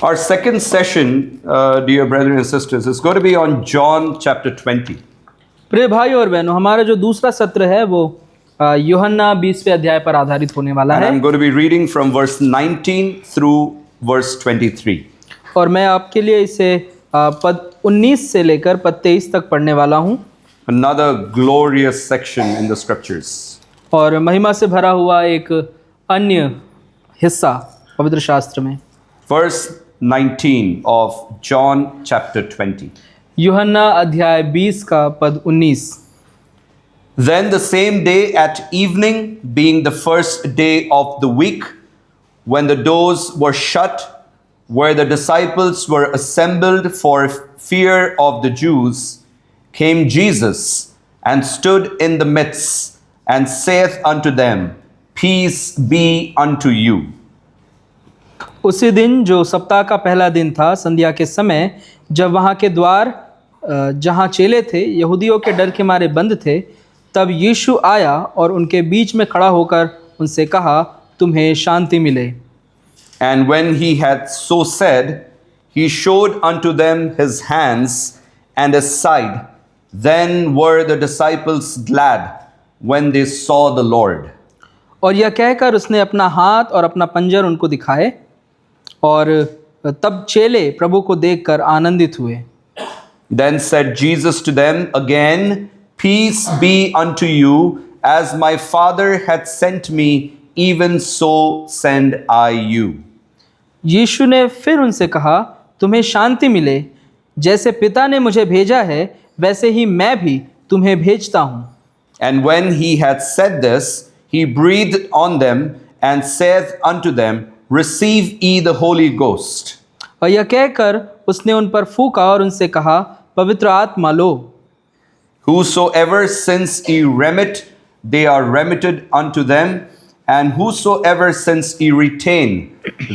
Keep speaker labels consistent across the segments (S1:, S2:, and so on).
S1: Our second session, dear brethren and sisters, is going to be on John chapter 20.
S2: प्रिय भाई और बहनों, हमारा जो दूसरा सत्र है वो यूहन्ना 20वें अध्याय पर आधारित होने वाला
S1: And
S2: है
S1: I'm going to be reading from verse 19 through verse 23.
S2: और मैं आपके लिए इसे पद 19 से लेकर पद 23 तक पढ़ने वाला हूँ।
S1: Another glorious section in the scriptures.
S2: और महिमा से भरा हुआ एक अन्य हिस्सा पवित्र शास्त्र में।
S1: Verse 19 of John chapter 20.
S2: यूहन्ना अध्याय 20 का पद 19।
S1: Then the same day at evening, being the first day of the week, when the doors were shut, where the disciples were assembled for fear of the Jews, came Jesus and stood in the midst, and saith unto them, Peace be unto you.
S2: उसी दिन जो सप्ताह का पहला दिन था, संध्या के समय, जब वहाँ के द्वार जहाँ चेले थे यहूदियों के डर के मारे बंद थे, तब यीशु आया और उनके बीच में खड़ा होकर उनसे कहा, तुम्हें शांति मिले।
S1: And when he had so said, he showed unto them his hands and his side. Then were the disciples glad when they saw the Lord.
S2: और यह कहकर उसने अपना हाथ और अपना पंजर उनको दिखाए, और तब चेले प्रभु को देखकर आनंदित हुए।
S1: Then said Jesus to them again, Peace be unto you, as my Father hath sent me, even so send I you.
S2: यीशु ने फिर उनसे कहा, तुम्हें शांति मिले, जैसे पिता ने मुझे भेजा है वैसे ही मैं भी तुम्हें भेजता हूँ।
S1: And when he had said this, he breathed on them and saith unto them, Receive ye the Holy Ghost.
S2: और यह कहकर उसने उन पर फूंका और उनसे कहा, पवित्र आत्मा लो।
S1: Whosoever sins ye remit, they are remitted unto them, and whosoever sins ye retain,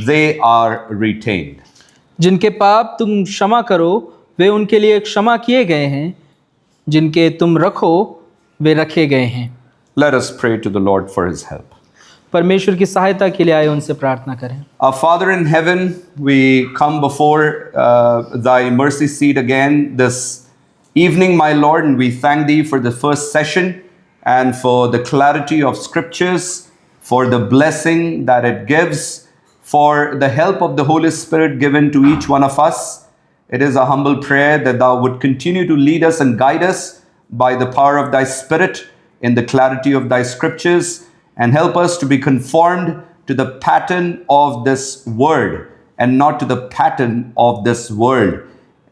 S1: they are retained.
S2: जिनके पाप तुम क्षमा करो वे उनके लिए क्षमा किए गए हैं, जिनके तुम रखो वे रखे गए हैं।
S1: Let us pray to the Lord for his help.
S2: परमेश्वर की सहायता के लिए आए उनसे प्रार्थना करें।
S1: Our Father in heaven, we come before thy mercy seat again this evening, my Lord, and we thank thee for the first session and for the clarity of scriptures, for the blessing that it gives, for the help of the Holy Spirit given to each one of us. It is a humble prayer that thou would continue to lead us and guide us by the power of thy Spirit in the clarity of thy scriptures, and help us to be conformed to the pattern of this word and not to the pattern of this world.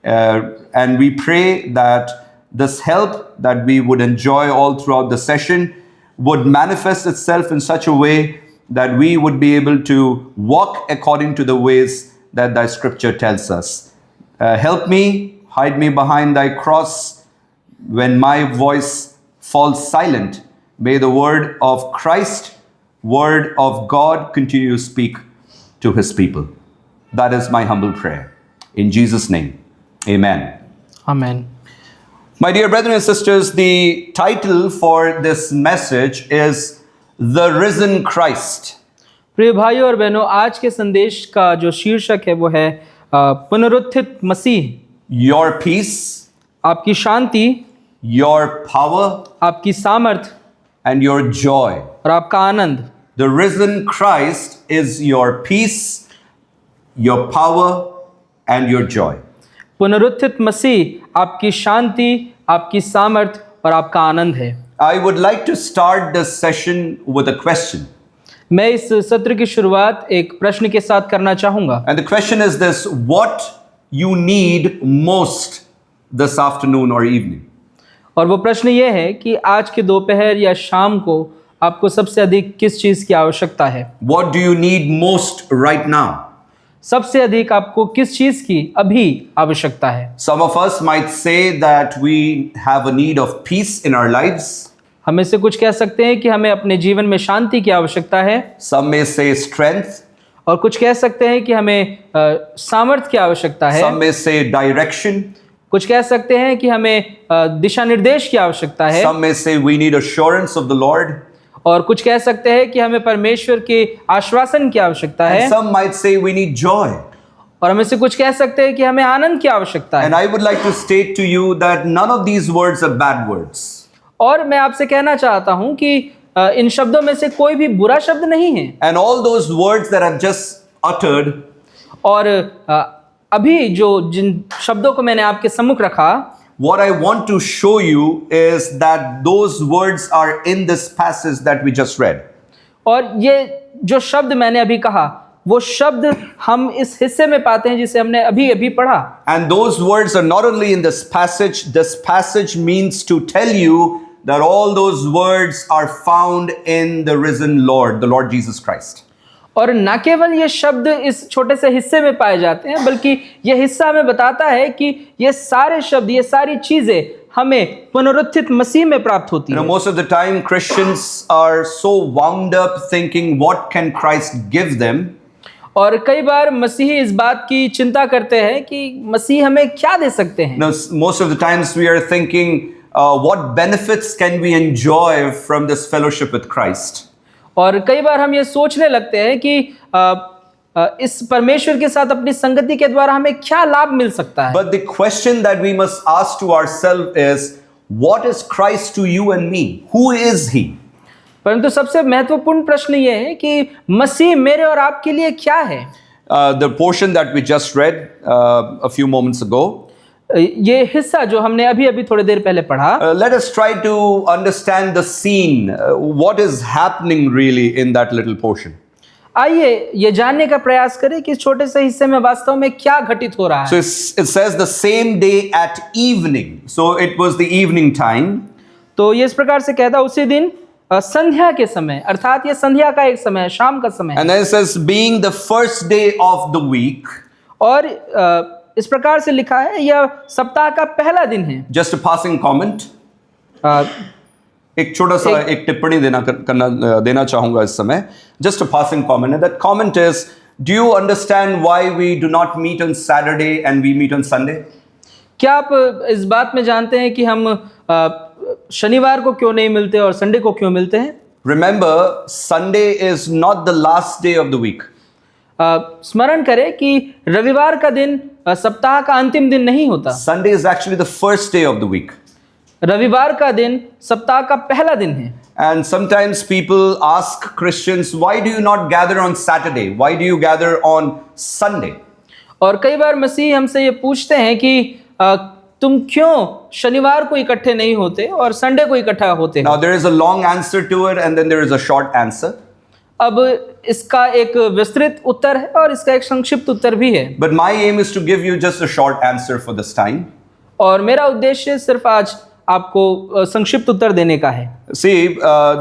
S1: And we pray that this help that we would enjoy all throughout the session would manifest itself in such a way that we would be able to walk according to the ways that thy scripture tells us. Help me, hide me behind thy cross. When my voice falls silent, may the word of Christ, word of God, continue to speak to his people. That is my humble prayer. In Jesus' name, amen.
S2: Amen.
S1: My dear brethren and sisters, the title for this message is The Risen Christ.
S2: प्रिय भाइयों और बहनों, आज के संदेश का जो शीर्षक है वो है पुनरुत्थित मसीह।
S1: Your peace,
S2: आपकी शांति,
S1: your power,
S2: आपकी सामर्थ
S1: and your joy.
S2: और आपका आनंद।
S1: The risen Christ is your peace, your power, and your joy.
S2: पुनरुत्थित मसीह आपकी शांति, आपकी सामर्थ और आपका आनंद है।
S1: I would like to start this session with a question.
S2: मैं इस सत्र की शुरुआत एक प्रश्न के साथ करना चाहूँगा।
S1: And the question is this: what you need most this afternoon or evening?
S2: और वो प्रश्न ये है कि आज के दोपहर या शाम को आपको सबसे अधिक किस चीज़ की आवश्यकता है?
S1: What do you need most right now?
S2: सबसे अधिक आपको किस चीज़ की अभी आवश्यकता है?
S1: Some of us might say that we have a need of peace in our lives.
S2: हमें से कुछ कह सकते हैं कि हमें अपने जीवन में शांति की आवश्यकता है।
S1: Some may say strength.
S2: और कुछ कह सकते हैं कि हमें सामर्थ्य की आवश्यकता है।
S1: Some may say direction.
S2: कुछ कह सकते हैं कि हमें दिशा निर्देश की आवश्यकता है।
S1: Some may say we need assurance of the Lord.
S2: और कुछ कह सकते हैं कि हमें परमेश्वर के आश्वासन की आवश्यकता है।
S1: And some might say we need joy.
S2: और हम इससे कुछ कह सकते हैं कि हमें आनंद की आवश्यकता है।
S1: And I would like to state to you that none of these words are bad words.
S2: और मैं आपसे कहना चाहता हूं कि इन शब्दों में से कोई भी बुरा शब्द नहीं है।
S1: And all those words that I've just uttered
S2: और अभी जो जिन शब्दों को मैंने आपके सम्मुख रखा,
S1: what I want to show you is that those words are in this passage that we just read.
S2: और ये जो शब्द मैंने अभी कहा वो शब्द हम इस हिस्से में पाते हैं जिसे हमने अभी अभी पढ़ा।
S1: And those words are not only in this passage means to tell you that all those words are found in the risen Lord, the Lord Jesus Christ.
S2: और न केवल ये शब्द इस छोटे से हिस्से में पाए जाते हैं, बल्कि ये हिस्सा हमें बताता है कि ये सारे शब्द, ये सारी चीजें हमें पुनरुत्थित मसीह में प्राप्त होती
S1: You know,
S2: हैं।
S1: most of the time Christians are so wound up thinking, what can Christ give them?
S2: और कई बार मसीही इस बात की चिंता करते हैं कि मसीह हमें क्या दे सकते हैं।
S1: You know, most of the times we are thinking, what benefits can we enjoy from this fellowship with Christ?
S2: और कई बार हम ये सोचने लगते हैं कि इस परमेश्वर के साथ अपनी संगति के द्वारा हमें क्या लाभ मिल सकता है।
S1: But the question that we must ask to ourselves is, what is Christ to you and me? Who is he?
S2: परंतु सबसे महत्वपूर्ण प्रश्न ये है कि मसीह मेरे और आपके लिए क्या है।
S1: The portion that we just read a few moments ago,
S2: ये हिस्सा जो हमने अभी अभी थोड़ी देर पहले पढ़ा,
S1: let us try to understand the scene. What is happening really in that little portion?
S2: आइए ये जानने का प्रयास करें कि इस छोटे से हिस्से में वास्तव में क्या घटित हो रहा
S1: So
S2: है।
S1: it says the same day at evening. So it was the evening time.
S2: तो ये इस प्रकार से कहता, उसी दिन संध्या के समय, अर्थात ये संध्या का एक समय है, शाम का समय है।
S1: And then it says, being the first day of the week.
S2: और इस प्रकार से लिखा है, यह सप्ताह का पहला दिन है।
S1: Just a passing comment.
S2: अ,
S1: एक छोटा सा एक टिप्पणी देना चाहूंगा इस समय. Just a passing comment. And that comment is, do you understand why we do not meet on Saturday and we meet on Sunday?
S2: क्या आप इस बात में जानते हैं कि हम शनिवार को क्यों नहीं मिलते और संडे को क्यों मिलते हैं?
S1: Remember, Sunday is not the last day of the week.
S2: स्मरण करें कि रविवार का दिन सप्ताह का अंतिम दिन नहीं होता।
S1: Sunday is actually the first day of the week.
S2: रविवार का दिन सप्ताह का पहला दिन है।
S1: And sometimes people ask Christians, why do you not gather on Saturday? Why do you gather on Sunday?
S2: और कई बार मसीह हमसे ये पूछते हैं कि तुम क्यों शनिवार को इकट्ठे नहीं होते और संडे को इकट्ठा होते
S1: Now
S2: हो?
S1: there is a long answer to it and then there is a short answer.
S2: अब इसका एक विस्तृत उत्तर है और इसका एक संक्षिप्त उत्तर भी है।
S1: But my aim is to give you just a short answer for this time.
S2: और मेरा उद्देश्य सिर्फ आज आपको संक्षिप्त उत्तर देने का है।
S1: See,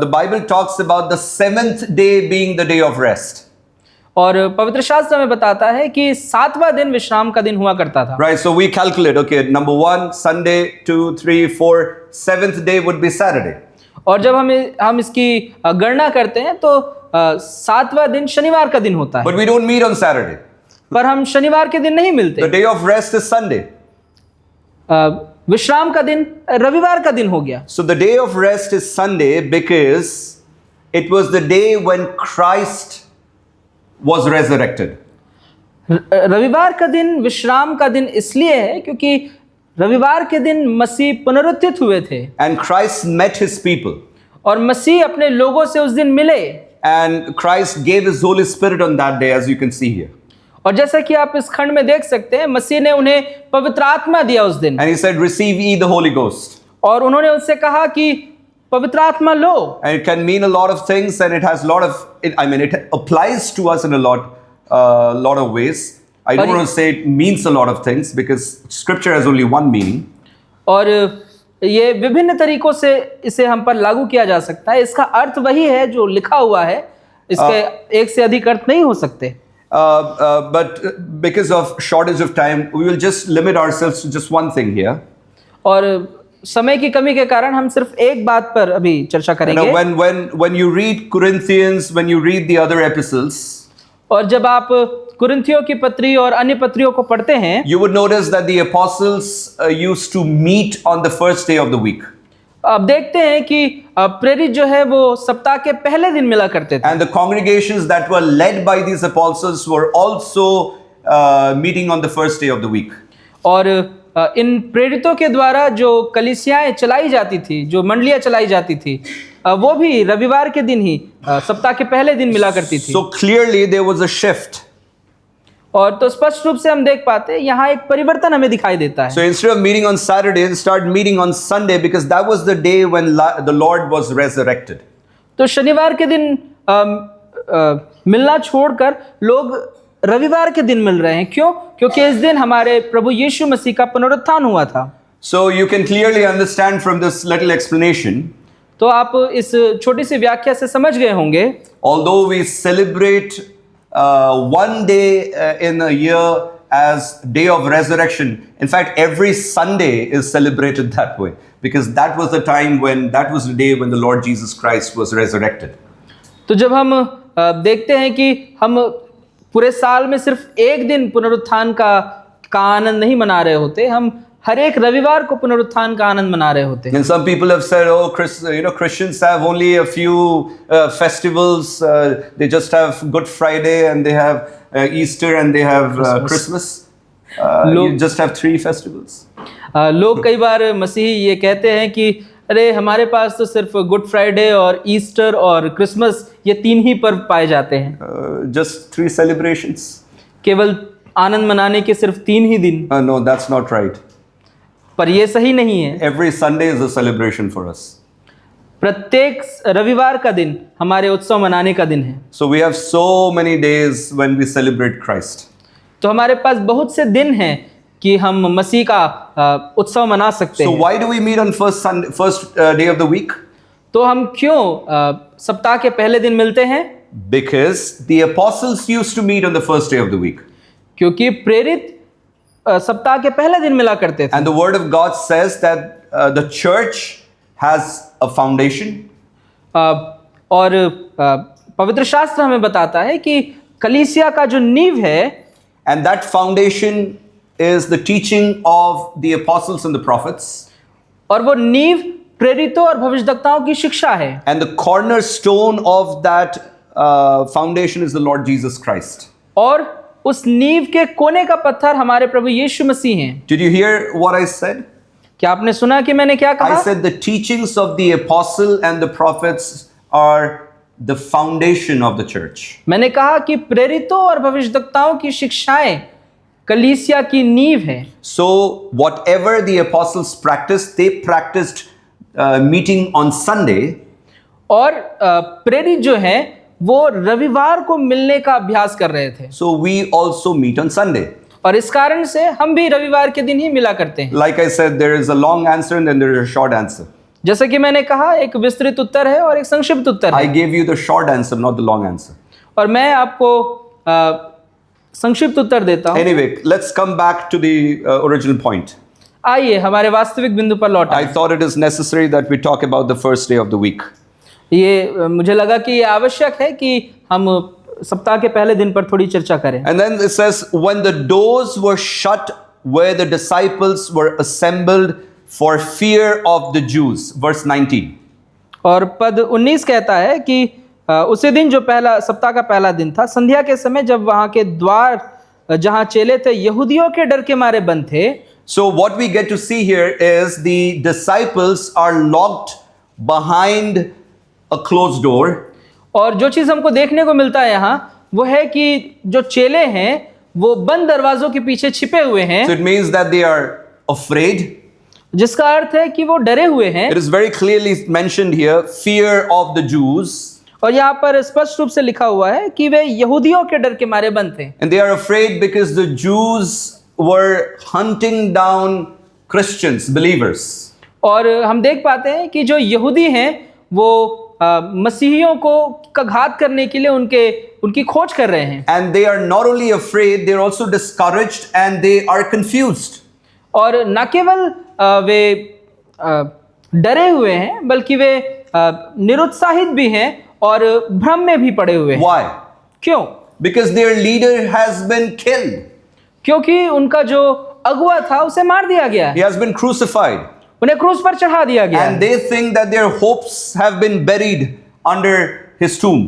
S1: the Bible talks about the seventh day being the day of rest.
S2: और पवित्र शास्त्र में बताता है कि 7वां दिन विश्राम का दिन हुआ करता था।
S1: Right, so we calculate, okay, number 1, Sunday, 2, 3, 4, 7th day would be Saturday.
S2: और जब हम इसकी गणना करते हैं तो 7वां दिन शनिवार का दिन होता है।
S1: But we don't meet on Saturday.
S2: पर हम शनिवार के दिन नहीं
S1: The
S2: मिलते।
S1: day of rest is Sunday.
S2: विश्राम का दिन रविवार का दिन हो गया।
S1: So the day of rest is Sunday because it was the day when Christ was resurrected.
S2: रविवार का दिन विश्राम का दिन इसलिए है क्योंकि रविवार के दिन मसीह पुनरुत्थित हुए थे
S1: And Christ met his people.
S2: और मसीह अपने लोगों से उस दिन मिले।
S1: And Christ gave his Holy Spirit on that day, as you can see here.
S2: और जैसा कि आप इस खंड में देख सकते हैं, मसीह ने उन्हें पवित्र आत्मा दिया उस दिन।
S1: And he said, receive ye the Holy Ghost.
S2: और उन्होंने उससे कहा कि पवित्र आत्मा लो।
S1: And it can mean a lot of things, and it has a lot of, it applies to us in a lot of ways. I don't want to say it means a lot of things because Scripture has only one meaning.
S2: और ये विभिन्न तरीकों से इसे हम पर लागू किया जा सकता है। इसका अर्थ वही है जो लिखा हुआ है, इसके एक से अधिक अर्थ नहीं हो सकते।
S1: But because of shortage of time, we will just limit ourselves to just one thing here.
S2: और समय की कमी के कारण हम सिर्फ एक बात पर अभी चर्चा
S1: You
S2: करेंगे।
S1: know, when you read Corinthians, when you read the other epistles,
S2: और जब आप कुरिन्थियों की पत्री और अन्य पत्रियों को पढ़ते हैं,
S1: you would notice that the apostles used to meet on the first day of the week.
S2: आप देखते हैं कि प्रेरित जो है वो सप्ताह के पहले दिन मिला करते थे।
S1: And the congregations that were led by these apostles were also meeting on the first day of the week.
S2: और इन प्रेरितों के द्वारा जो कलीसियाएं चलाई जाती थी, जो मंडलियां चलाई जाती थी, वो भी रविवार के दिन ही सप्ताह के पहले दिन मिला करती थी।
S1: So clearly there was a shift.
S2: और तो स्पष्ट रूप से हम देख पाते हैं यहाँ एक परिवर्तन हमें दिखाई देता है।
S1: So instead of meeting on Saturday, they started meeting on Sunday because that was the day when the Lord was resurrected.
S2: तो शनिवार के दिन मिलना छोड़कर लोग रविवार के दिन मिल रहे हैं। क्यों? क्योंकि इस दिन हमारे प्रभु यीशु मसीह का पुनरुत्थान हुआ था।
S1: So you can clearly understand from this little explanation.
S2: तो आप इस छोटी सी व्याख्या से समझ गए होंगे,
S1: Although we celebrate one day in a year as Day of Resurrection, in fact, every Sunday is celebrated that way because that was the time when, that was the day when the Lord Jesus Christ was resurrected.
S2: तो जब हम देखते हैं कि हम पूरे साल में सिर्फ एक दिन पुनरुत्थान का आनंद नहीं मना रहे होते, हम हर एक रविवार को पुनरुत्थान का आनंद मना रहे होते हैं।
S1: And some people have said, oh, Christians have only a few festivals. They just have Good Friday and they have Easter and they have Christmas. You just have 3 festivals.
S2: लोग कई बार मसीही ये कहते हैं कि अरे हमारे पास तो सिर्फ गुड फ्राइडे और ईस्टर और क्रिसमस ये 3 ही पर्व पाए जाते हैं।
S1: Just 3 celebrations.
S2: केवल आनंद मनाने के सिर्फ 3 ही दिन।
S1: No, that's not right.
S2: पर ये सही नहीं है।
S1: Every Sunday is a celebration for us.
S2: प्रत्येक रविवार का दिन हमारे उत्सव मनाने का दिन है।
S1: So we have so many days when we celebrate Christ.
S2: तो हमारे पास बहुत से दिन हैं कि हम मसीह का उत्सव मना सकते
S1: So
S2: हैं।
S1: why do we meet on first day of the week?
S2: तो हम क्यों सप्ताह के पहले दिन मिलते हैं?
S1: Because the apostles used to meet on the first day of the week.
S2: क्योंकि प्रेरित सप्ताह के पहले दिन मिला करते थे।
S1: And the word of God says that the church has a foundation.
S2: और पवित्र शास्त्र हमें बताता है कि कलीसिया का जो नींव है,
S1: And that foundation is the teaching of the apostles and the prophets.
S2: और वो नींव प्रेरितों और भविष्यद्वक्ताओं की शिक्षा है।
S1: And the cornerstone of that foundation is the Lord Jesus Christ.
S2: और उस नींव के कोने का पत्थर हमारे प्रभु यीशु मसीह हैं।
S1: Did you hear what I said?
S2: क्या आपने सुना कि मैंने क्या कहा?
S1: I said the teachings of the apostle and the prophets are the foundation of the church.
S2: मैंने कहा कि प्रेरितों और भविष्यद्वक्ताओं की शिक्षाएं कलीसिया की नींव है।
S1: So whatever the apostles practiced, they practiced meeting on Sunday.
S2: और प्रेरित जो हैं वो रविवार को मिलने का अभ्यास कर रहे थे।
S1: So we also meet on Sunday.
S2: और इस कारण से हम भी रविवार के दिन ही मिला करते हैं।
S1: Like I said, there is a long answer and then there is a short answer.
S2: जैसे कि मैंने कहा, एक विस्तृत उत्तर है और एक संक्षिप्त उत्तर
S1: I
S2: है।
S1: gave you the short answer, not the long answer.
S2: और मैं आपको संक्षिप्त उत्तर देता हूँ।
S1: Anyway, let's come back to the original point.
S2: आइए हमारे वास्तविक बिंदु पर लौट
S1: I
S2: आएं।
S1: thought it is necessary that we talk about the first day of the week.
S2: ये मुझे लगा कि ये आवश्यक है कि हम सप्ताह के पहले दिन पर थोड़ी चर्चा करें।
S1: And then it says, when the doors were shut where the disciples were assembled for fear of the Jews. Verse 19.
S2: और पद 19 कहता है कि उसी दिन जो पहला सप्ताह का पहला दिन था, संध्या के समय जब वहाँ के द्वार जहाँ चेले थे यहूदियों के डर के मारे बंद थे।
S1: So what we get to see here is the disciples are locked behind a closed door.
S2: और जो चीज़ हमको देखने को मिलता है यहाँ वो है कि जो चेले हैं वो बंद दरवाजों के पीछे छिपे हुए हैं।
S1: So it means that they are afraid.
S2: जिसका अर्थ है कि वो डरे हुए हैं।
S1: It is very clearly mentioned here, fear of the Jews.
S2: और यहाँ पर स्पष्ट रूप से लिखा हुआ है कि वे यहूदियों के डर के मारे बंद थे।
S1: And they are afraid because the Jews were hunting down Christians, believers.
S2: और हम देख पाते हैं कि जो यहूदी हैं वो मसीहियों को का घात करने के लिए उनकी खोज कर रहे हैं।
S1: And they are not only afraid, they are also discouraged and they are confused.
S2: और न केवल वे डरे हुए हैं बल्कि वे निरुत्साहित भी हैं और भ्रम में भी पड़े हुए हैं।
S1: Why?
S2: क्यों?
S1: Because their leader has been killed.
S2: क्योंकि उनका जो अगुआ था उसे मार दिया गया,
S1: He has been crucified.
S2: उन्हें क्रूस पर चढ़ा दिया गया।
S1: And they think that their hopes have been buried under his tomb.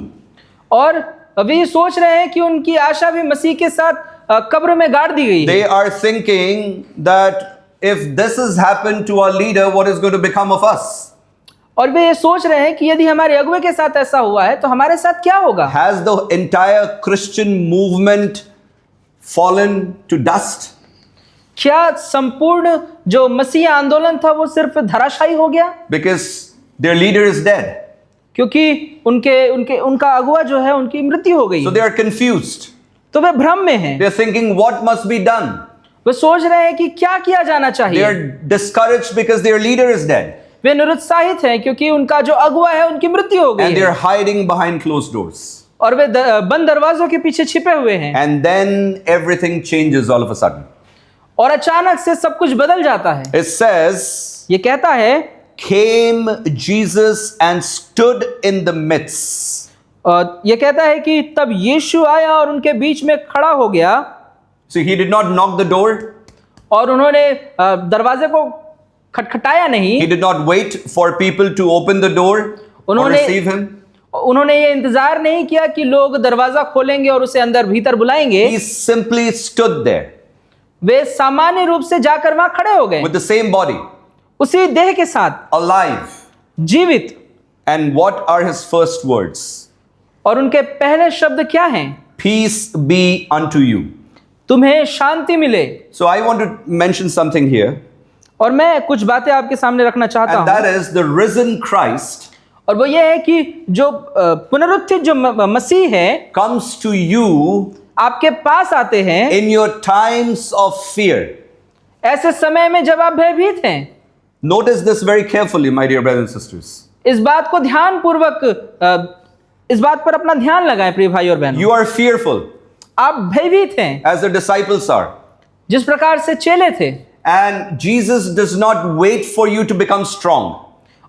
S2: और वे ये सोच रहे हैं कि उनकी आशा भी मसीह के साथ कब्र में गाड़ दी गई है।
S1: They are thinking that if this has happened to our leader, what is going to become of us?
S2: और वे ये सोच रहे हैं कि यदि हमारे अगुवे के साथ ऐसा हुआ है तो हमारे साथ क्या होगा।
S1: Has the entire Christian movement fallen to dust?
S2: क्या संपूर्ण जो मसीह आंदोलन था वो सिर्फ धराशायी हो गया,
S1: Because their leader is dead.
S2: क्योंकि उनका अगुवा जो है उनकी मृत्यु हो गई।
S1: So they are confused.
S2: तो वे भ्रम में हैं।
S1: They are thinking, what must be done?
S2: वे सोच रहे हैं कि क्या किया जाना
S1: They
S2: चाहिए।
S1: are discouraged because their leader is dead.
S2: वे निरुत्साहित हैं क्योंकि उनका जो अगुवा है उनकी मृत्यु हो गई
S1: And they
S2: है
S1: are hiding behind closed doors.
S2: और वे बंद दरवाजों के पीछे छिपे हुए हैं।
S1: And then everything changes all of a sudden.
S2: और अचानक से सब कुछ बदल जाता है।
S1: It says,
S2: ये कहता है,
S1: came Jesus and stood in the midst.
S2: और ये कहता है कि तब यीशु आया और उनके बीच में खड़ा हो गया।
S1: See, he did not knock the door.
S2: और उन्होंने दरवाजे को खटखटाया नहीं।
S1: He did not wait for people to open the door or
S2: उन्होंने-
S1: receive him.
S2: उन्होंने ये इंतजार नहीं किया कि लोग दरवाजा खोलेंगे और उसे अंदर भीतर बुलाएंगे।
S1: He simply stood there
S2: वे सामान्य रूप से जाकर वहां खड़े हो गए,
S1: with the same body,
S2: उसी देह के साथ,
S1: alive.
S2: जीवित।
S1: And what are his first words?
S2: और उनके पहले शब्द क्या हैं?
S1: Peace be unto you.
S2: तुम्हें शांति मिले।
S1: So I want to mention something here,
S2: और मैं कुछ बातें आपके सामने रखना चाहता
S1: and
S2: हूं,
S1: that is the risen Christ
S2: और वो ये है कि जो पुनरुत्थित जो मसीह है
S1: comes to you
S2: आपके पास आते हैं
S1: in your times of fear.
S2: ऐसे समय में जब आप भयभीत हैं।
S1: Notice this very carefully, my dear brothers and sisters.
S2: इस बात को ध्यानपूर्वक इस बात पर अपना ध्यान लगाएं प्रिय भाई और बहनों।
S1: You are fearful,
S2: आप भयभीत हैं
S1: as the disciples are.
S2: जिस प्रकार से चेले थे,
S1: And Jesus does not wait for you to become strong.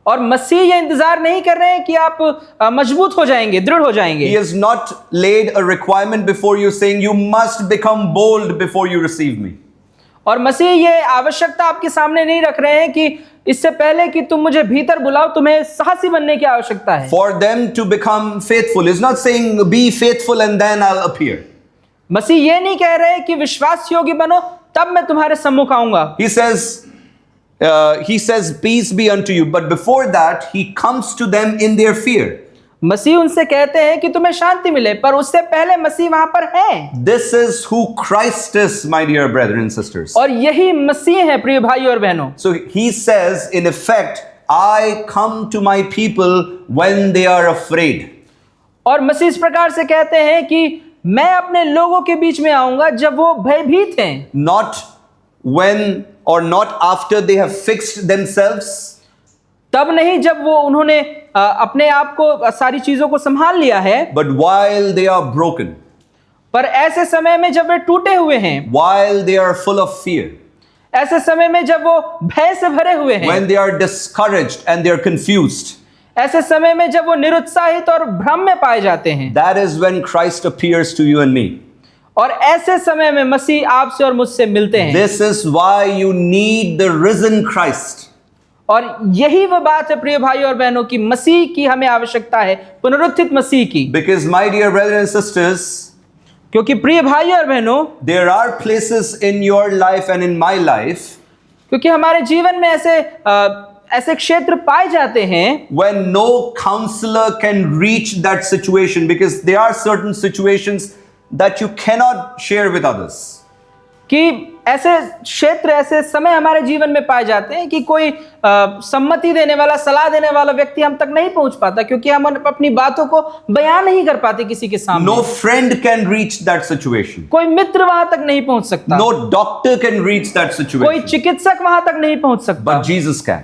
S2: और मसीह ये इंतजार नहीं कर रहे हैं कि आप मजबूत हो जाएंगे, दृढ़ हो
S1: He
S2: जाएंगे।
S1: has not laid a requirement before you saying you must become bold before you receive me.
S2: और मसीह ये आवश्यकता आपके सामने नहीं रख रहे हैं कि इससे पहले कि तुम मुझे भीतर बुलाओ तुम्हें साहसी बनने की आवश्यकता है।
S1: For them to become faithful is not saying be faithful and then I'll appear.
S2: मसीह ये नहीं कह रहे कि विश्वास योग्य बनो तब मैं तुम्हारे सम्मुख आऊंगा।
S1: He says peace be unto you, but before that he comes to them in their fear.
S2: मसीह उनसे कहते हैं कि तुम्हें शांति मिले, पर उससे पहले मसीह वहां पर है।
S1: This is who Christ is, my dear brethren and sisters.
S2: और यही मसीह है प्रिय भाई और बहनों।
S1: So he says in effect, I come to my people when they are afraid.
S2: और मसीह इस प्रकार से कहते हैं कि मैं अपने लोगों के बीच में आऊंगा जब वो भयभीत हैं।
S1: Not when or not after they have fixed themselves,
S2: तब नहीं जब वो उन्होंने अपने आप को सारी चीजों को संभाल लिया है,
S1: but while they are broken,
S2: पर ऐसे समय में जब वे टूटे हुए हैं,
S1: while they are full of fear,
S2: ऐसे समय में जब वो भय से भरे हुए हैं,
S1: when they are discouraged and they are confused,
S2: ऐसे समय में जब वो निरुत्साहित और भ्रम में पाए जाते हैं,
S1: that is when Christ appears to you and me.
S2: और ऐसे समय में मसीह आपसे और मुझसे मिलते हैं।
S1: This is why you need the risen Christ.
S2: और यही वह बात है प्रिय भाई और बहनों की मसीह की हमें आवश्यकता है, पुनरुत्थित मसीह की।
S1: Because my dear brothers and sisters,
S2: क्योंकि प्रिय भाई और बहनों,
S1: there are places in your life and in my life
S2: क्योंकि हमारे जीवन में ऐसे क्षेत्र पाए जाते हैं
S1: when no counselor can reach that situation, because there are certain situations that you cannot share with others.
S2: कि ऐसे क्षेत्र, ऐसे समय हमारे जीवन में पाए जाते हैं कि कोई सम्मति देने वाला, सलाह देने वाला व्यक्ति हम तक नहीं पहुंच पाता, क्योंकि हम अपनी बातों को बयान नहीं कर पाते किसी के सामने।
S1: No friend can reach that situation.
S2: कोई मित्र वहां तक नहीं पहुंच सकता,
S1: No doctor can reach that
S2: कोई
S1: situation.
S2: चिकित्सक वहां तक नहीं पहुंच सकता,
S1: But Jesus can.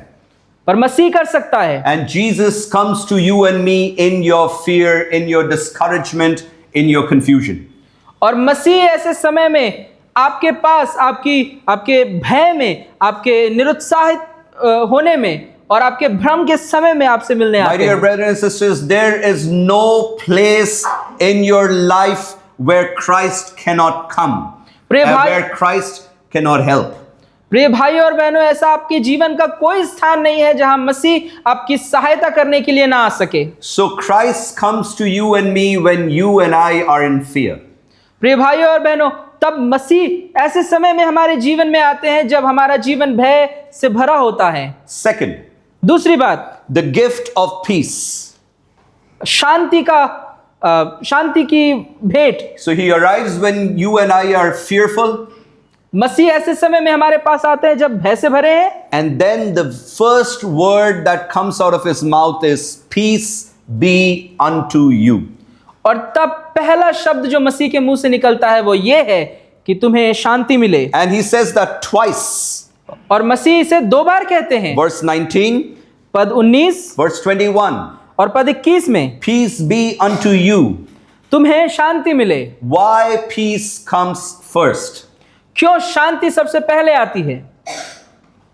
S2: पर मसीह कर सकता है।
S1: And Jesus comes to you and me in your fear, in your discouragement, in your confusion.
S2: और मसीह ऐसे समय में आपके पास, आपके भय में, आपके निरुत्साहित होने में और आपके भ्रम के समय में आपसे मिलने
S1: My
S2: आते
S1: dear
S2: हैं।
S1: brothers and sisters, there is no place in your life where Christ cannot come,
S2: प्रिय
S1: and
S2: भाई,
S1: where Christ cannot help.
S2: प्रिय भाई और बहनों, ऐसा आपके जीवन का कोई स्थान नहीं है जहां मसीह आपकी सहायता करने के लिए ना आ सके।
S1: So Christ comes to you and me when you and I are in fear.
S2: प्रिय भाई और बहनों, तब मसीह ऐसे समय में हमारे जीवन में आते हैं जब हमारा जीवन भय से भरा होता है।
S1: Second,
S2: दूसरी बात,
S1: the gift of peace.
S2: शांति की भेंट।
S1: So he arrives when you and I are fearful,
S2: मसीह ऐसे समय में हमारे पास आते हैं जब भय से भरे हैं,
S1: and then the first word that comes out of his mouth is peace be unto you.
S2: और तब पहला शब्द जो मसीह के मुंह से निकलता है वो ये है कि तुम्हें शांति मिले।
S1: And he says that twice.
S2: और मसीह इसे 2 बार कहते हैं।
S1: Verse 19,
S2: पद 19
S1: verse 21.
S2: और पद 21 में,
S1: Peace be unto you.
S2: तुम्हें शांति मिले।
S1: Why peace comes first?
S2: क्यों शांति सबसे पहले आती है?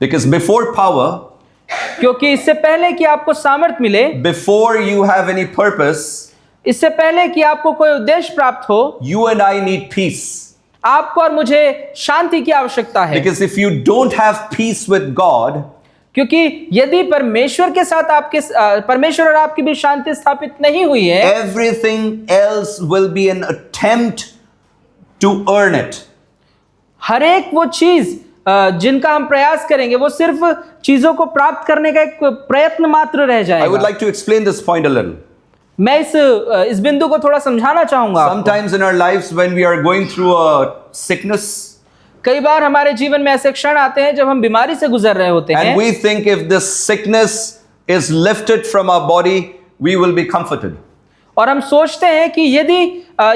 S1: Because before power,
S2: क्योंकि इससे पहले कि आपको सामर्थ मिले,
S1: before you have any purpose,
S2: इससे पहले कि आपको कोई उद्देश्य प्राप्त हो,
S1: you and I need peace.
S2: आपको और मुझे शांति की आवश्यकता है।
S1: Because if you don't have peace with God,
S2: क्योंकि यदि परमेश्वर के साथ परमेश्वर और आपकी भी शांति स्थापित नहीं हुई है,
S1: everything else will be an attempt to earn it.
S2: हर एक वो चीज जिनका हम प्रयास करेंगे वो सिर्फ चीजों को प्राप्त करने का एक प्रयत्न मात्र रह
S1: I would
S2: जाएगा।
S1: like to explain this point a little.
S2: मैं इस बिंदु को थोड़ा समझाना चाहूंगा आपको।
S1: Sometimes in our lives when we are going through a sickness
S2: कई बार हमारे जीवन में ऐसे क्षण आते हैं जब हम बीमारी से गुजर रहे होते हैं,
S1: and we think if this sickness is lifted from our body, we will be comforted.
S2: और हम सोचते हैं कि यदि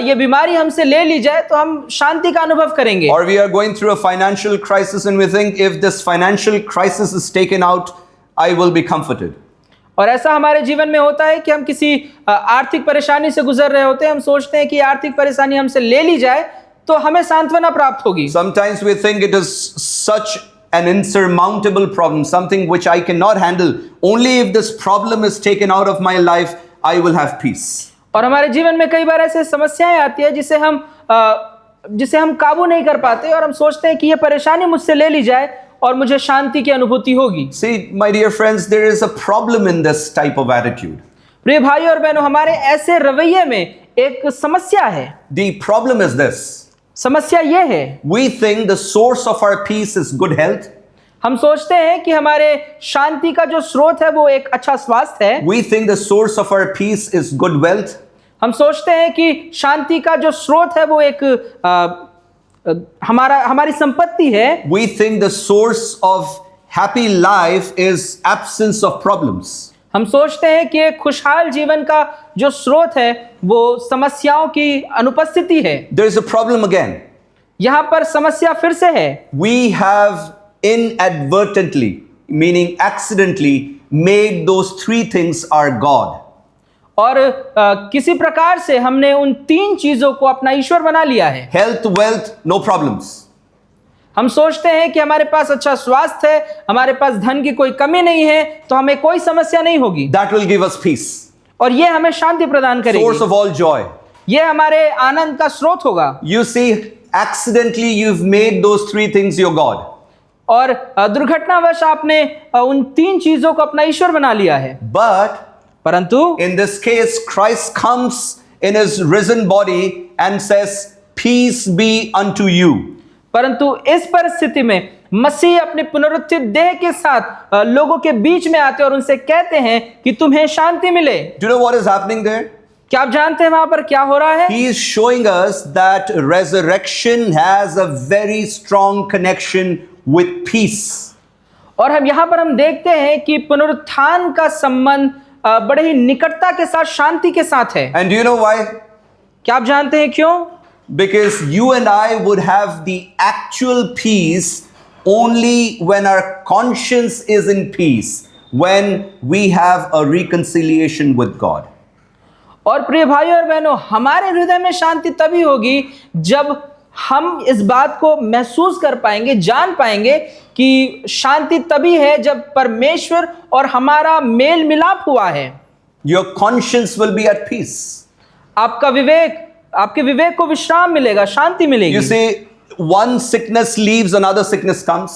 S2: ये बीमारी हमसे ले ली जाए तो हम शांति का अनुभव करेंगे।
S1: Or we are going through a financial crisis and we think if this financial crisis is taken out, I will be comforted.
S2: और ऐसा हमारे जीवन में होता है कि हम किसी आर्थिक परेशानी से गुजर रहे होते हैं, हम सोचते हैं कि आर्थिक परेशानी हमसे ले ली जाए तो हमें सांत्वना प्राप्त होगी।
S1: Sometimes we think it is such an insurmountable problem, something which I cannot handle. Only if this problem is taken out of my life, I will have peace.
S2: और हमारे जीवन में कई बार ऐसे समस्याएं आती है जिसे हम काबू नहीं कर पाते और हम सोचते हैं कि ये परेशानी मुझसे ले ली जाए और मुझे शांति की अनुभूति होगी।
S1: See, my dear friends, there is a problem in this type of attitude.
S2: प्रिय भाई और बहनों, हमारे ऐसे रवैये में एक समस्या है।
S1: The problem is this.
S2: समस्या ये है,
S1: We think the source of our peace is good health.
S2: हम सोचते हैं कि हमारे शांति का जो स्रोत है वो एक अच्छा स्वास्थ्य है।
S1: We think the source of our peace is good wealth.
S2: हम सोचते हैं कि शांति का जो स्रोत है वो एक हमारी संपत्ति है।
S1: We think the source of happy life is absence of problems.
S2: हम सोचते हैं कि एक खुशहाल जीवन का जो स्रोत है वो समस्याओं की अनुपस्थिति है।
S1: There is a problem again.
S2: यहाँ पर समस्या फिर से है।
S1: We have inadvertently, meaning accidentally, made those 3 things our God.
S2: और किसी प्रकार से हमने उन 3 चीजों को अपना ईश्वर बना लिया है।
S1: Health, wealth, no problems.
S2: हम सोचते हैं कि हमारे पास अच्छा स्वास्थ्य है, हमारे पास धन की कोई कमी नहीं है, तो हमें कोई समस्या नहीं होगी।
S1: That will give us peace.
S2: और ये हमें शांति प्रदान
S1: Source
S2: करेगी।
S1: of all joy.
S2: ये हमारे आनंद का स्रोत होगा।
S1: You see, accidentally you've made those 3 things your God.
S2: और दुर्घटनावश आपने उन 3 चीजों को अपना ईश्वर बना लिया है।
S1: But
S2: परंतु
S1: in this case, Christ comes in his risen body and says, peace be unto you.
S2: परंतु इस परिस्थिति में मसीह अपने पुनरुत्थित देह के साथ लोगों के बीच में आते और उनसे कहते हैं कि तुम्हें शांति मिले।
S1: Do you know what is happening there?
S2: क्या आप जानते हैं वहां पर क्या हो रहा है?
S1: He is showing us that resurrection has a very strong connection with peace.
S2: और यहाँ पर हम देखते हैं कि पुनरुत्थान का संबंध बड़े ही निकटता के साथ शांति के साथ है।
S1: And do you know why?
S2: क्या आप जानते हैं क्यों?
S1: Because you and I would have the actual peace only when our conscience is in peace, when we have a reconciliation with God.
S2: और प्रिय भाइयों और बहनों, हमारे हृदय में शांति तभी होगी जब हम इस बात को महसूस कर पाएंगे, जान पाएंगे कि शांति तभी है जब परमेश्वर और हमारा मेल मिलाप हुआ है।
S1: Your conscience will be at peace.
S2: आपके विवेक को विश्राम मिलेगा, शांति मिलेगी।
S1: You see, one sickness leaves, another sickness comes.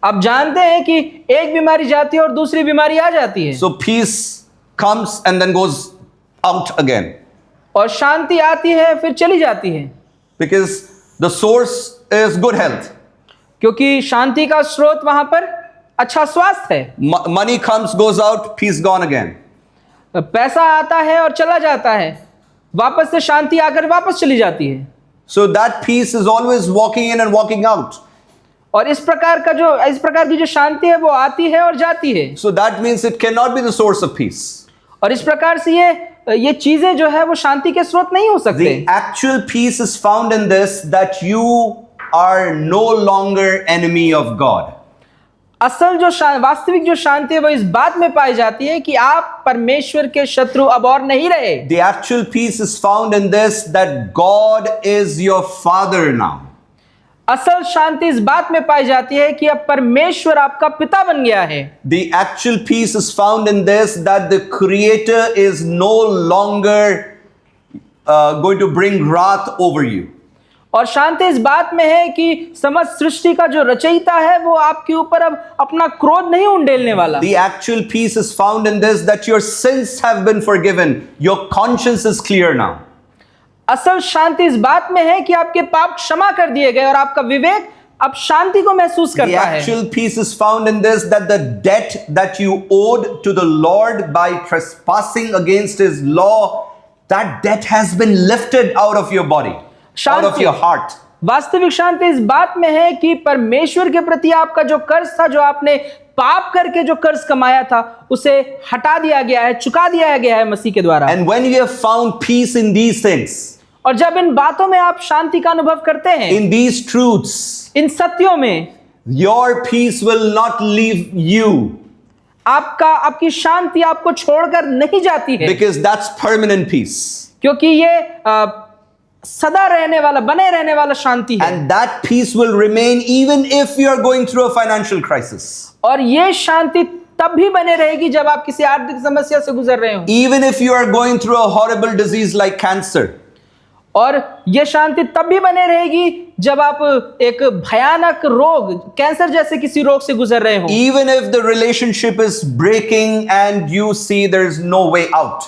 S2: आप जानते हैं कि एक बीमारी जाती है और दूसरी बीमारी आ जाती है।
S1: So peace comes and then goes out again.
S2: और शांति आती है फिर चली जाती है।
S1: Because The source is good health.
S2: क्योंकि शांति का स्रोत वहां पर अच्छा स्वास्थ्य है।
S1: Money comes, goes out, peace gone again.
S2: पैसा आता है और चला जाता है, वापस से शांति आकर वापस चली जाती है।
S1: So that peace is always walking in and walking out.
S2: और इस प्रकार की जो शांति है वो आती है और जाती है।
S1: So that means it cannot be the source of peace.
S2: और इस प्रकार से ये चीजें जो है वो शांति के स्रोत नहीं हो सकते।
S1: The actual peace is found in this, that you are no longer enemy of God.
S2: असल वास्तविक जो शांति है वो इस बात में पाई जाती है कि आप परमेश्वर के शत्रु अब और नहीं रहे।
S1: The actual peace is found in this, that God is your Father now.
S2: असल शांति इस बात में पाई जाती है कि अब परमेश्वर आपका पिता बन गया है।
S1: The actual peace is found in this, that the Creator is no longer going to bring wrath over you.
S2: और शांति इस बात में है कि समस्त सृष्टि का जो रचयिता है वो आपके ऊपर अब अपना क्रोध नहीं उंडेलने वाला।
S1: The actual peace is found in this, that your sins have been forgiven. Your conscience is clear now.
S2: असल शांति इस बात में है कि आपके पाप क्षमा कर दिए गए और आपका विवेक अब शांति को महसूस
S1: The
S2: करता है।
S1: actual peace is found in this, that the debt that you owed to the Lord by trespassing against His law, that debt has been lifted out of your body, out of your heart.
S2: वास्तविक शांति इस बात में है कि परमेश्वर के प्रति आपका जो कर्ज था, जो आपने पाप करके जो कर्ज कमाया था, उसे हटा दिया गया है, चुका दिया गया है मसीह के द्वारा।
S1: And when you have found peace in these things,
S2: और जब इन बातों में आप शांति का अनुभव करते हैं,
S1: in these truths,
S2: इन सत्यों में,
S1: your peace will not leave you,
S2: आपकी शांति आपको छोड़कर नहीं जाती है,
S1: because that's permanent peace.
S2: क्योंकि ये सदा रहने वाला, बने रहने वाला शांति है।
S1: And that peace will remain even if you are going through a financial crisis.
S2: और ये शांति तब भी बने रहेगी जब आप किसी आर्थिक समस्या से गुजर रहे हो।
S1: Even if you are going through a horrible disease like cancer.
S2: और ये शांति तब भी बने रहेगी जब आप एक भयानक रोग, कैंसर जैसे किसी रोग से गुजर रहे हो।
S1: Even if the relationship is breaking and you see there is no way out.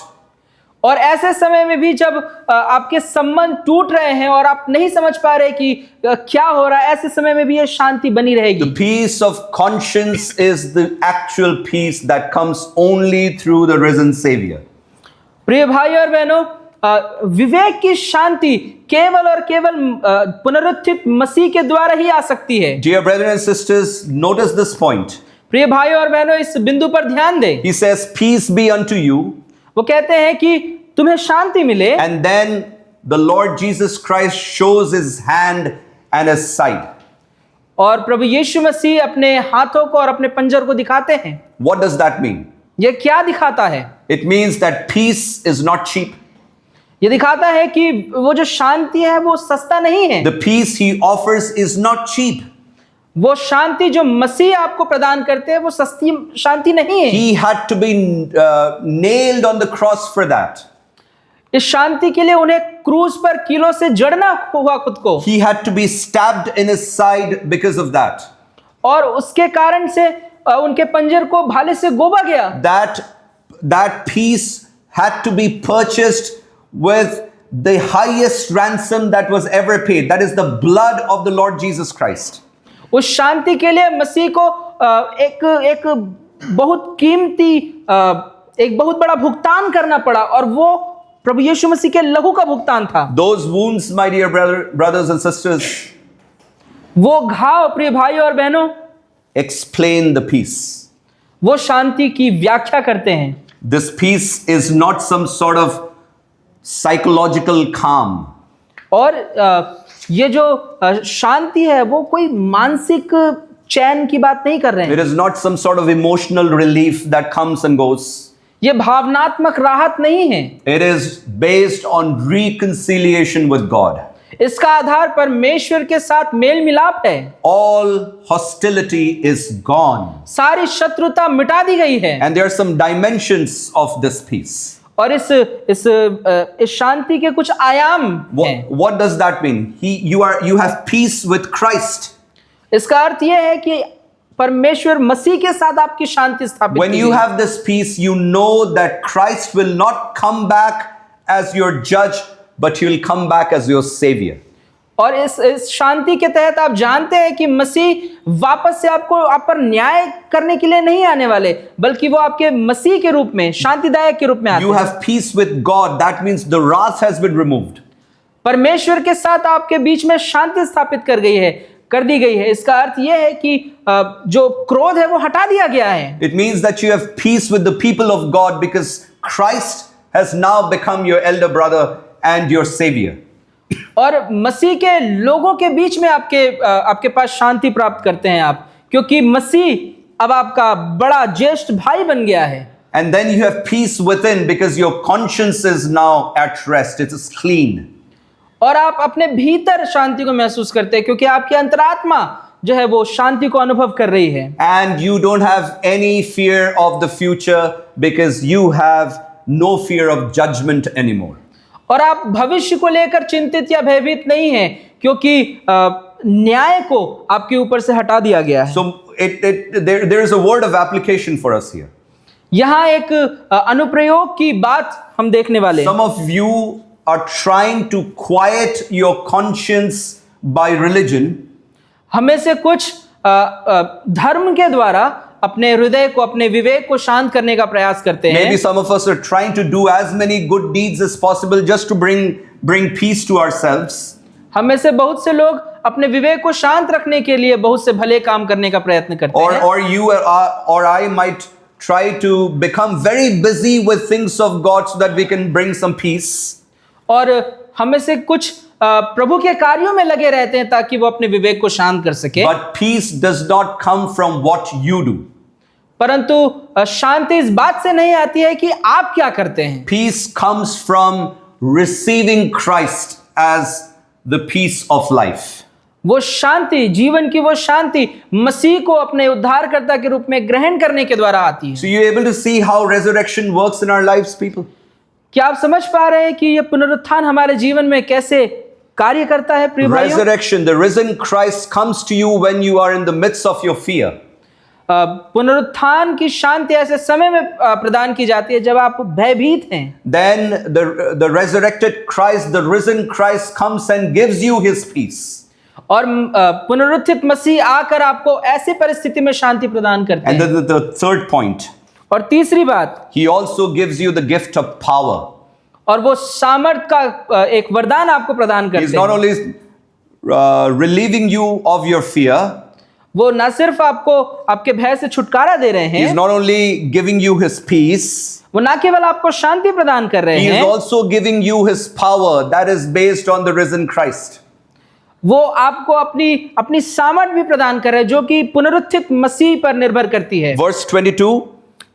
S2: और ऐसे समय में भी जब आपके संबंध टूट रहे हैं और आप नहीं समझ पा रहे कि क्या हो रहा है, ऐसे समय में भी ये शांति बनी रहेगी।
S1: The peace of conscience is the actual peace that comes only through the risen Savior.
S2: प्रिय भाई और बहनों, विवेक की शांति केवल और केवल पुनरुत्थित मसीह के द्वारा ही आ सकती है।
S1: Dear brothers and sisters, notice this point.
S2: प्रिय भाई और बहनों, इस बिंदु पर ध्यान दें।
S1: He says, peace be unto you.
S2: वो कहते हैं कि तुम्हें शांति मिले।
S1: And then the Lord Jesus Christ shows His hand and His side.
S2: और प्रभु यीशु मसीह अपने हाथों को और अपने पंजर को दिखाते हैं।
S1: What does that mean?
S2: ये क्या दिखाता है?
S1: It means that peace is not cheap.
S2: ये दिखाता है कि वो जो शांति है वो सस्ता नहीं है।
S1: The peace He offers is not cheap.
S2: वो शांति जो मसीह आपको प्रदान करते हैं वो सस्ती शांति नहीं है।
S1: He had to be nailed on the cross for that.
S2: इस शांति के लिए उन्हें क्रूस पर कीलों से जड़ना हुआ खुद को।
S1: He had to be stabbed in His side because of that.
S2: और उसके कारण से उनके पंजर को भाले से गोबा गया।
S1: That peace had to be purchased with the highest ransom that was ever paid. That is the blood of the Lord Jesus Christ.
S2: उस शांति के लिए मसीह को एक बहुत कीमती, एक बहुत बड़ा भुगतान करना पड़ा, और वो प्रभु यीशु मसीह के लहू का भुगतान था।
S1: Those wounds, my dear brothers and sisters,
S2: वो घाव प्रिय भाई और बहनों,
S1: explain the peace.
S2: वो शांति की व्याख्या करते हैं।
S1: This peace is not some sort of psychological calm.
S2: और ये जो शांति है वो कोई मानसिक चैन की बात नहीं कर रहे हैं।
S1: It is not some sort of emotional relief that comes and goes.
S2: ये भावनात्मक राहत नहीं है।
S1: It is based on reconciliation with God.
S2: इसका आधार परमेश्वर के साथ मेल मिलाप है।
S1: All hostility is gone.
S2: सारी शत्रुता मिटा दी गई है।
S1: And there are some dimensions of this peace.
S2: और इस शांति के कुछ आयाम हैं।
S1: What does that mean? You have peace with Christ.
S2: इसका अर्थ यह है कि परमेश्वर मसीह के साथ आपकी शांति स्थापित।
S1: When you have this peace, you know that Christ will not come back as your judge, but He will come back as your savior.
S2: और इस शांति के तहत आप जानते हैं कि मसीह वापस से आपको आप पर न्याय करने के लिए नहीं आने वाले, बल्कि वो आपके मसीह के रूप में, शांतिदायक के रूप में आते
S1: You
S2: हैं।
S1: have peace with God. That means the wrath has been removed.
S2: परमेश्वर के साथ आपके बीच में शांति स्थापित कर दी गई है। इसका अर्थ यह है कि जो क्रोध है वो हटा दिया गया है।
S1: It means that you have peace with the people of God because Christ has now become your elder brother and your savior.
S2: और मसीह के लोगों के बीच में आपके पास शांति प्राप्त करते हैं आप, क्योंकि मसीह अब आपका बड़ा ज्येष्ठ भाई बन गया है।
S1: And then you have peace within because your conscience is now at rest. It is clean.
S2: और आप अपने भीतर शांति को महसूस करते हैं, क्योंकि आपकी अंतरात्मा जो है वो शांति को अनुभव कर रही है।
S1: And you don't have any fear of the future because you have no fear of judgment anymore.
S2: और आप भविष्य को लेकर चिंतित या भयभीत नहीं हैं, क्योंकि न्याय को आपके ऊपर से हटा दिया गया है।
S1: So there is a word of application for us here.
S2: यहाँ एक अनुप्रयोग की बात हम देखने वाले हैं।
S1: Some of you are trying to quiet your conscience by religion.
S2: हमें से कुछ धर्म के द्वारा अपने हृदय को, अपने विवेक को शांत करने का प्रयास करते हैं।
S1: Maybe some of us are trying to do as many good deeds as possible just to bring peace to ourselves.
S2: हमें से बहुत से लोग अपने विवेक को शांत रखने के लिए बहुत से भले काम करने का प्रयत्न करते हैं।
S1: Or you or I might try to become very busy with things of God so that we can bring some peace.
S2: और हमें से कुछ प्रभु के कार्यों में लगे रहते हैं ताकि वो अपने विवेक को शांत कर सके।
S1: But peace does not come from what you do.
S2: परंतु शांति इस बात से नहीं आती है कि आप क्या करते हैं।
S1: Peace comes from receiving Christ as the peace of life.
S2: वो शांति, जीवन की वो शांति मसीह को अपने उद्धारकर्ता के रूप में ग्रहण करने के द्वारा आती है।
S1: So you're able to see how resurrection works in our lives, people?
S2: क्या आप समझ पा रहे हैं कि ये पुनरुत्थान हमारे जीवन में कैसे कार्य करता है? प्रिय भाइयों,
S1: Resurrection, the risen Christ comes to you when you are in the midst of your fear.
S2: पुनरुत्थान की शांति ऐसे समय में प्रदान की जाती है जब आप भयभीत हैं।
S1: Then the resurrected Christ, the risen Christ comes and gives you his peace.
S2: और पुनरुत्थित मसीह आकर आपको ऐसी परिस्थिति में शांति प्रदान करते
S1: And
S2: हैं।
S1: the third point,
S2: और तीसरी बात,
S1: he also gives you the gift of power.
S2: और वो सामर्थ का एक वरदान आपको प्रदान
S1: He's
S2: करते
S1: not
S2: हैं।
S1: only relieving you of your fear,
S2: वो न सिर्फ आपको आपके भय से छुटकारा दे रहे
S1: he's
S2: हैं,
S1: not only giving you his peace,
S2: वो न केवल आपको शांति प्रदान कर रहे
S1: he is
S2: हैं,
S1: also giving you his power that is based on the risen Christ.
S2: वो आपको अपनी सामर्थ भी प्रदान कर रहे हैं जो कि पुनरुत्थित मसीह पर निर्भर करती है।
S1: Verse 22,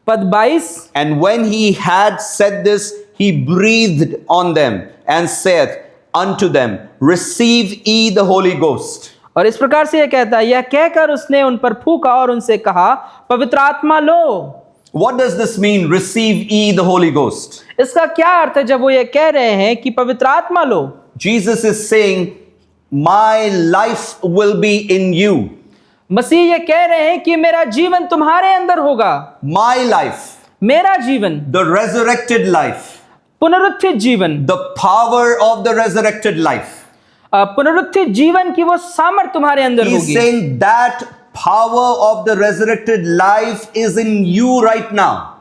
S2: पद 22,
S1: and when he had said this, he breathed on them and saith unto them, receive ye the Holy Ghost.
S2: और इस प्रकार से यह कहता है, यह कहकर उसने उन पर फूंका और उनसे कहा, पवित्र आत्मा लो।
S1: What does this mean, receive ye the Holy Ghost?
S2: इसका क्या अर्थ है जब वो ये कह रहे हैं कि पवित्र आत्मा लो?
S1: Jesus is saying, my life will be in you.
S2: मसीह ये कह रहे हैं कि मेरा जीवन तुम्हारे अंदर होगा।
S1: My life,
S2: मेरा जीवन,
S1: the resurrected life,
S2: पुनरुत्थित जीवन,
S1: the power of the resurrected life.
S2: पुनरुत्थित जीवन की वो सामर्थ तुम्हारे अंदर
S1: He's
S2: होगी।
S1: saying that power of the resurrected life is in you right now.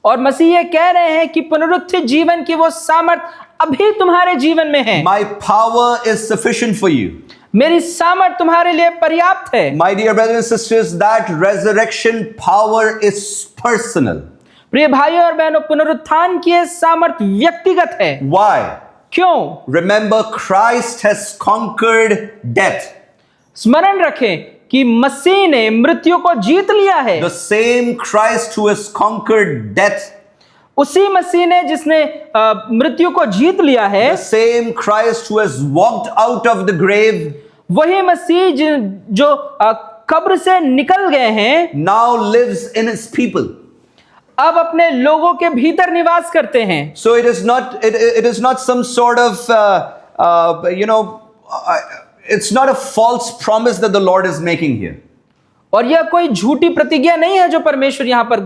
S2: और मसीह ये कह रहे हैं कि पुनरुत्थित जीवन की वो सामर्थ अभी तुम्हारे जीवन में है।
S1: My power is sufficient for you.
S2: मेरी सामर्थ तुम्हारे लिए पर्याप्त है।
S1: My dear brothers and sisters, that resurrection power is personal.
S2: प्रिय भाइयों और बहनों, पुनरुत्थान की ये सामर्थ व्यक्तिगत है।
S1: Why?
S2: क्यों?
S1: Remember, Christ has conquered death.
S2: स्मरण रखें कि मसीह ने मृत्यु को जीत लिया है।
S1: The same Christ who has conquered death,
S2: उसी मसीह ने जिसने मृत्यु को जीत लिया है,
S1: the same Christ who has walked out of the grave,
S2: वही मसीह जो कब्र से निकल गए हैं,
S1: now lives in his people.
S2: अब अपने लोगों के भीतर निवास करते हैं।
S1: So it is not some sort of it's not a false promise that the Lord is making here.
S2: और यह कोई झूठी प्रतिज्ञा नहीं है जो परमेश्वर यहाँ पर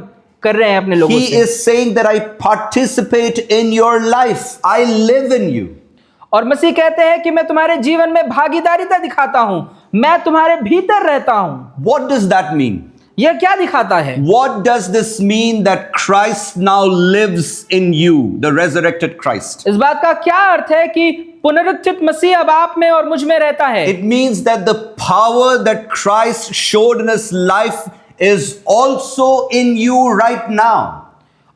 S2: कर रहे हैं अपने लोगों
S1: He
S2: से।
S1: is saying that I participate in your life. I live in you.
S2: और मसीह कहते हैं कि मैं तुम्हारे जीवन में भागीदारिता दिखाता हूं, मैं तुम्हारे भीतर रहता हूं।
S1: What does that mean?
S2: यह क्या दिखाता है?
S1: What does this mean that Christ now lives in you, the resurrected Christ?
S2: इस बात का क्या अर्थ है कि पुनरुत्थित मसीह अब आप में और मुझ में रहता है?
S1: It means that the power that Christ showed in his life is also in you right now.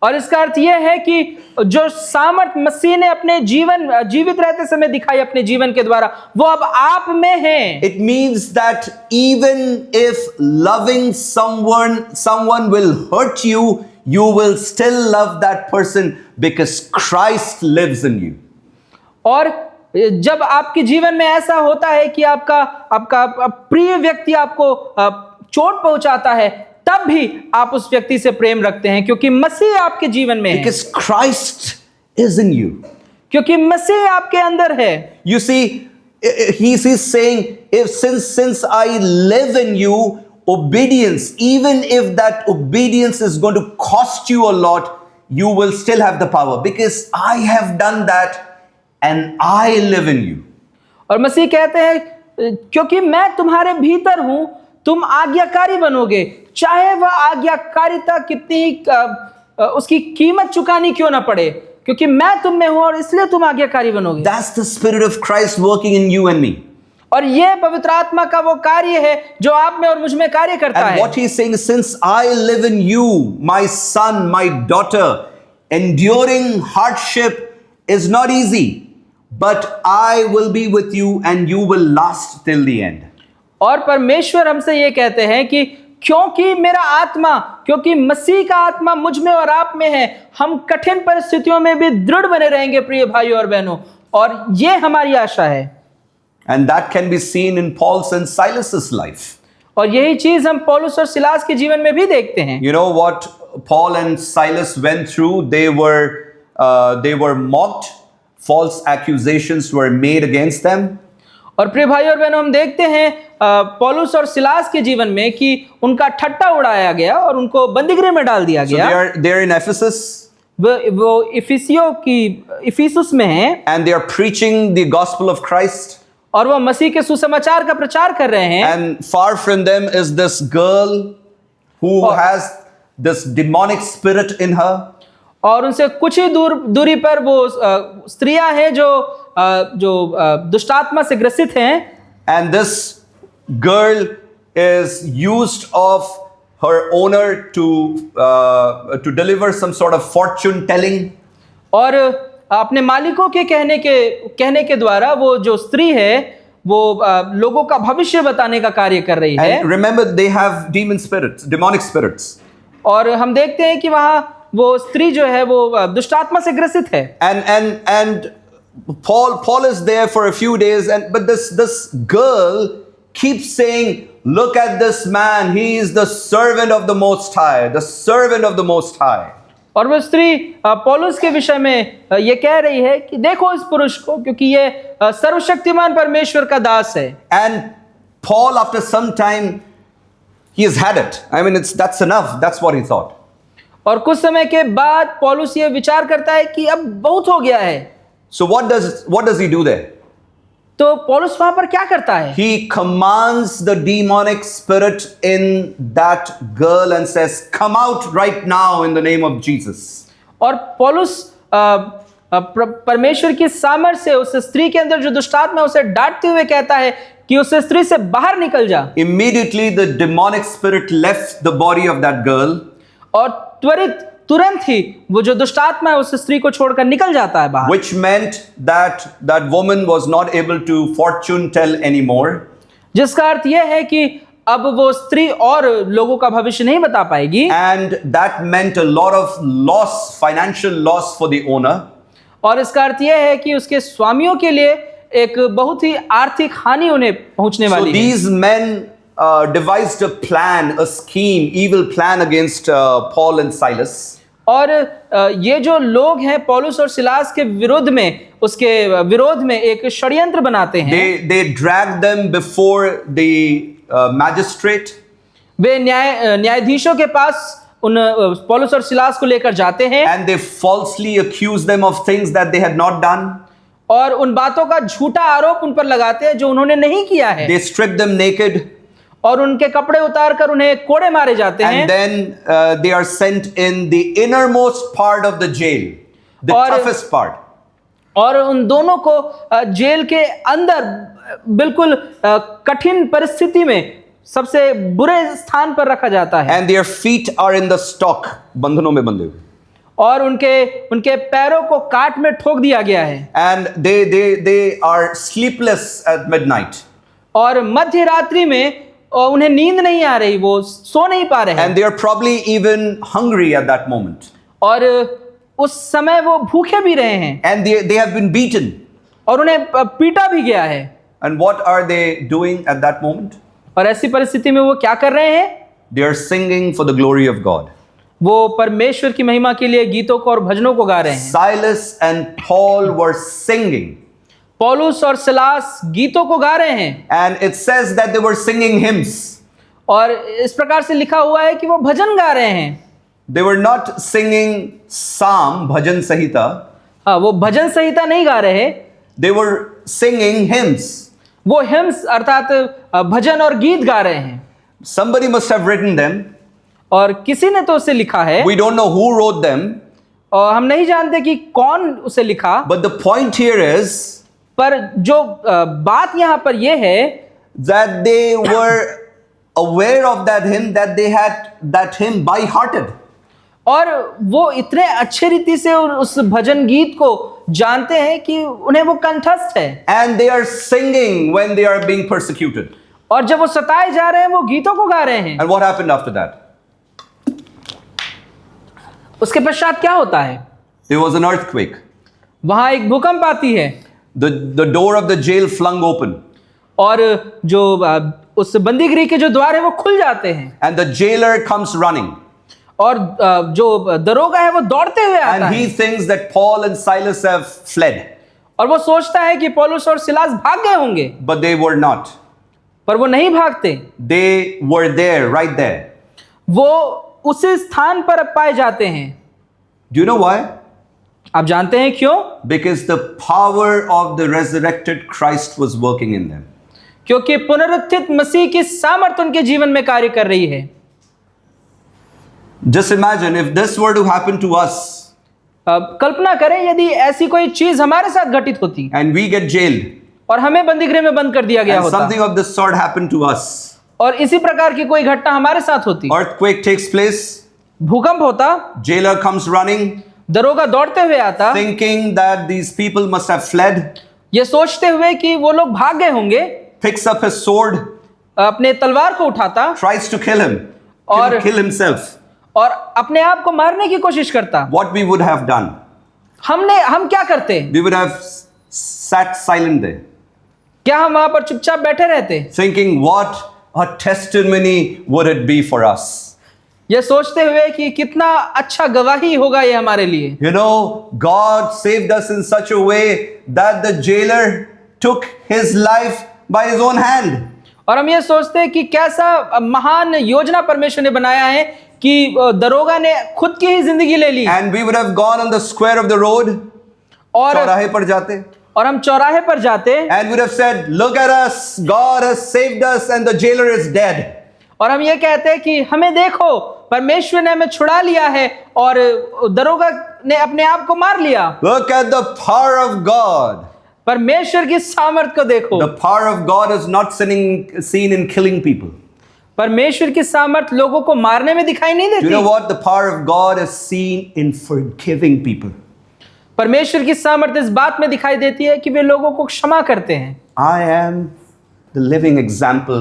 S2: और इसका अर्थ यह है कि जो सामर्थ मसीह ने अपने जीवित रहते समय दिखाई अपने जीवन के द्वारा, वो अब आप में है।
S1: It means that even if loving someone will hurt you, you will still love that person because Christ lives in you.
S2: और जब आपके जीवन में ऐसा होता है कि आपका प्रिय व्यक्ति आपको चोट पहुंचाता है, तब भी आप उस व्यक्ति से प्रेम रखते हैं क्योंकि मसीह आपके जीवन में है।
S1: Because Christ is in you.
S2: क्योंकि मसीह आपके अंदर है।
S1: You see, he's saying, since I live in you, obedience, even if that obedience is going to cost you a lot, you will still have the power because I have done that and I live in you.
S2: और मसीह कहते हैं क्योंकि मैं तुम्हारे भीतर हूं, तुम आज्ञाकारी बनोगे, चाहे वह आज्ञाकारिता कितनी उसकी कीमत चुकानी क्यों ना पड़े, क्योंकि मैं तुम में हूं और इसलिए तुम आज्ञाकारी बनोगे।
S1: That's the Spirit of Christ working in you and me.
S2: और यह पवित्र आत्मा का वो कार्य है जो आप में और मुझ में कार्य करता
S1: And
S2: है।
S1: what he's saying is, since I live in you, my son, my daughter, enduring hardship is not easy, but I will be with you and you will last till the end.
S2: और परमेश्वर हमसे ये कहते हैं कि क्योंकि मसीह का आत्मा मुझ में और आप में है, हम कठिन परिस्थितियों में भी दृढ़ बने रहेंगे प्रिय भाइयों और बहनों, और ये हमारी आशा है।
S1: And that can be seen in Paul's and Silas's life.
S2: और यही चीज हम पौलुस और सिलास के जीवन में भी देखते हैं।
S1: You know what Paul and Silas went through? They were mocked. False accusations were made against them.
S2: और प्रिय भाइयों और बहनों, हम देखते हैं पौलुस और सिलास के जीवन में कि उनका ठट्टा उड़ाया गया और उनको बंदीगृह में डाल दिया गया।
S1: So they're in Ephesus.
S2: वो इफिसुस में हैं।
S1: And they are preaching the gospel of Christ.
S2: और वो मसीह के सुसमाचार का प्रचार कर रहे हैं।
S1: And far from them is this girl who has this demonic spirit in her.
S2: और उनसे कुछ ही दूरी पर वो स्त्रियां हैं जो दुष्टात्मा से ग्रसित हैं।
S1: And this girl is used of her owner to deliver some sort of fortune telling.
S2: और अपने मालिकों के कहने के द्वारा वो जो स्त्री है वो लोगों का भविष्य बताने का कार्य कर रही है।
S1: And remember, they have demonic spirits.
S2: और हम देखते हैं कि वहां वो स्त्री जो है वो दुष्टात्मा से ग्रसित है।
S1: And Paul is there for a few days, but this girl keeps saying, look at this man, he is the servant of the Most High, the servant of the Most High.
S2: और वो स्त्री पौलुस के विषय में ये कह रही है कि देखो इस पुरुष को, क्योंकि ये सर्वशक्तिमान परमेश्वर का दास है।
S1: And Paul, after some time, he has had it. I mean, that's enough. That's what he thought.
S2: और कुछ समय के बाद पौलुस ये विचार करता है कि अब बहुत हो गया है।
S1: So what does he do there?
S2: तो पौलुस वहां पर क्या करता है?
S1: He commands the demonic spirit in that girl and says, come out right now in the name of Jesus.
S2: और पौलुस परमेश्वर की सामर्थ्य से उस स्त्री के अंदर जो दुष्टात्मा उसे डांटते हुए कहता है कि उस स्त्री से बाहर निकल जा।
S1: Immediately the demonic spirit left the body of that girl.
S2: और तुरंत ही वो जो दुष्टात्मा है उस स्त्री को छोड़कर निकल जाता है बाहर।
S1: Which meant that woman was not able to fortune tell anymore.
S2: जिसका अर्थ यह है कि अब वो स्त्री और लोगों का भविष्य नहीं बता पाएगी।
S1: And that meant a lot of loss, financial loss for the owner.
S2: और इसका अर्थ यह है कि उसके स्वामियों के लिए एक बहुत ही आर्थिक हानि उन्हें पहुंचने वाली है।
S1: So these men devised a plan, a scheme, evil plan against Paul and Silas.
S2: और ये जो लोग हैं पौलुस और सिलास के विरोध में एक षड्यंत्र बनाते हैं।
S1: They dragged them before the magistrate.
S2: वे न्यायाधीशों के पास उन पौलुस और सिलास को लेकर जाते हैं।
S1: And they falsely accused them of things that they had not done.
S2: और उन बातों का झूठा आरोप उन पर लगाते हैं जो उन्होंने नहीं किया है,
S1: They strip them naked,
S2: और उनके कपड़े उतार कर उन्हें कोड़े मारे जाते हैं,
S1: and then they are sent in the innermost part of the jail, the
S2: और-
S1: toughest part.
S2: और उन दोनों को जेल के अंदर बिल्कुल कठिन परिस्थिति में सबसे बुरे स्थान पर रखा जाता है,
S1: And their feet are in the stock, बंधनों में बंधे हुए.
S2: और उनके पैरों को काट में ठोक दिया गया है,
S1: And they are sleepless at midnight.
S2: और मध्य रात्रि में उन्हें नींद नहीं आ रही, वो सो नहीं पा रहे हैं,
S1: And they are probably even hungry at that moment.
S2: और उस समय वो भूखे भी रहे हैं,
S1: And they have been beaten.
S2: और उन्हें पीटा भी गया है।
S1: And what are they doing at that moment?
S2: और ऐसी परिस्थिति में वो क्या कर रहे हैं?
S1: They are singing for the glory of God.
S2: वो परमेश्वर की महिमा के लिए गीतों को और भजनों को गा रहे हैं।
S1: Silas and Paul were singing.
S2: पौलुस और सिलास गीतों को गा रहे हैं,
S1: And it says that they were singing hymns.
S2: और इस प्रकार से लिखा हुआ है कि वो भजन गा रहे हैं।
S1: They were not singing Psalm, Bhajan Sahita.
S2: हाँ, वो भजन संहिता नहीं गा रहे,
S1: They were singing hymns.
S2: वो हिम्स अर्थात भजन और गीत गा रहे हैं,
S1: Somebody must have written them.
S2: और किसी ने तो उसे लिखा है,
S1: We don't know who wrote them.
S2: और हम नहीं जानते कि कौन उसे लिखा।
S1: But the point here is
S2: पर जो बात यहाँ पर यह है
S1: that they were aware of that hymn, that they had that hymn by hearted.
S2: और वो इतने अच्छे रीति से उस भजन गीत को जानते हैं कि उन्हें वो कंठस्थ है,
S1: And they are singing when they are being persecuted.
S2: और जब वो सताए जा रहे हैं वो गीतों को गा रहे हैं।
S1: And what happened after that?
S2: उसके पश्चात क्या होता है?
S1: There was an earthquake.
S2: वहां एक भूकंप आती है,
S1: The door of the jail flung open.
S2: और जो उस बंदीगृह के जो द्वार है वो खुल जाते हैं,
S1: And the jailer comes running.
S2: और जो दरोगा है वो दौड़ते हुए आता
S1: And he
S2: है,
S1: thinks that Paul and Silas have fled.
S2: और वो सोचता है कि पौलुस और सिलास भाग गए होंगे,
S1: But they were not.
S2: पर वो नहीं भागते।
S1: They were there, right there.
S2: वो उसी स्थान पर पाए जाते हैं।
S1: Do you know why?
S2: आप जानते हैं क्यों?
S1: Because the power of the resurrected Christ was working in them.
S2: क्योंकि पुनरुत्थित मसीह की सामर्थ उनके जीवन में कार्य कर रही है।
S1: Just imagine if this were to happen to us
S2: अब कल्पना करें यदि ऐसी कोई चीज हमारे साथ घटित होती
S1: and we get jailed
S2: और हमें बंदीगृह में बंद कर दिया गया
S1: and
S2: होता,
S1: something of this sort happened to us.
S2: और इसी प्रकार की कोई घटना हमारे साथ होती,
S1: Earthquake takes place,
S2: भूकंप होता,
S1: jailer comes running,
S2: दरोगा दौड़ते हुए आता,
S1: thinking that these people must have fled,
S2: ये सोचते हुए कि वो लोग भाग गए होंगे,
S1: picks up his sword,
S2: अपने तलवार को उठाता
S1: tries to kill him,
S2: और-
S1: kill himself.
S2: और अपने आप को मारने की कोशिश करता।
S1: What we would have done?
S2: हम क्या करते?
S1: We would have sat silent there,
S2: क्या हम वहां पर चुपचाप बैठे रहते,
S1: thinking, what a testimony would it be for us?
S2: ये सोचते हुए कि कितना अच्छा गवाही होगा ये हमारे लिए।
S1: You know, God saved us in such a way that the jailer took his life by his own hand.
S2: और हम ये सोचते हैं कि कैसा महान योजना परमेश्वर ने बनाया है कि दरोगा ने खुद की ही जिंदगी ले ली,
S1: And we would have gone on the square of the road,
S2: और
S1: चौराहे पर जाते,
S2: हम चौराहे पर जाते,
S1: and would have said, look at us, God has saved us and the jailer is dead.
S2: और हम ये कहते हैं कि हमें देखो, परमेश्वर ने हमें छुड़ा लिया है और दरोगा ने अपने आप को मार लिया।
S1: Look at the power of God.
S2: परमेश्वर की सामर्थ को देखो।
S1: The power of God is not seen in killing people.
S2: परमेश्वर की सामर्थ लोगों को मारने में दिखाई नहीं
S1: Do you know
S2: देती।
S1: what? The power of God is seen in forgiving people.
S2: परमेश्वर की सामर्थ इस बात में दिखाई देती है कि वे लोगों को क्षमा करते हैं।
S1: I am the living example